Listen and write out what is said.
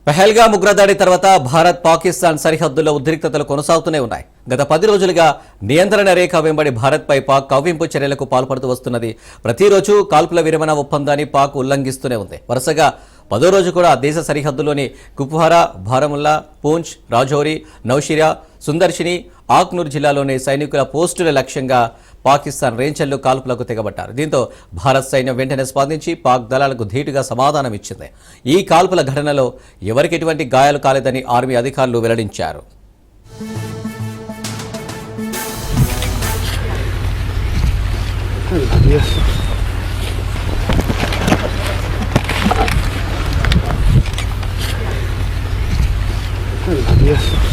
పహల్గామ్ ఉగ్రదాడి తర్వాత భారత్ పాకిస్తాన్ సరిహద్దుల్లో ఉద్రిక్తతలు కొనసాగుతూనే ఉన్నాయి. గత 10 రోజులుగా నియంత్రణ రేఖ వెంబడి భారత్పై పాక్ కవ్వింపు చర్యలకు పాల్పడుతూ వస్తున్నది. ప్రతిరోజు కాల్పుల విరమణ ఒప్పందాన్ని పాక్ ఉల్లంఘిస్తూనే ఉంది. వరుసగా 10వ రోజు కూడా దేశ సరిహద్దులోని కుప్వారా, బారాముల్లా, పూంచ్, రాజౌరి, నౌషిరా, సుందర్షిని, ఆక్నూర్ జిల్లాలోని సైనికుల పోస్టుల లక్ష్యంగా పాకిస్తాన్ రేంజర్లు కాల్పులకు తెగబట్టారు. దీంతో భారత్ సైన్యం వెంటనే స్పందించి పాక్ దళాలకు ధీటుగా సమాధానం ఇచ్చింది. ఈ కాల్పుల ఘటనలో ఎవరికి ఎటువంటి గాయాలు కాలేదని ఆర్మీ అధికారులు వెల్లడించారు. Yes.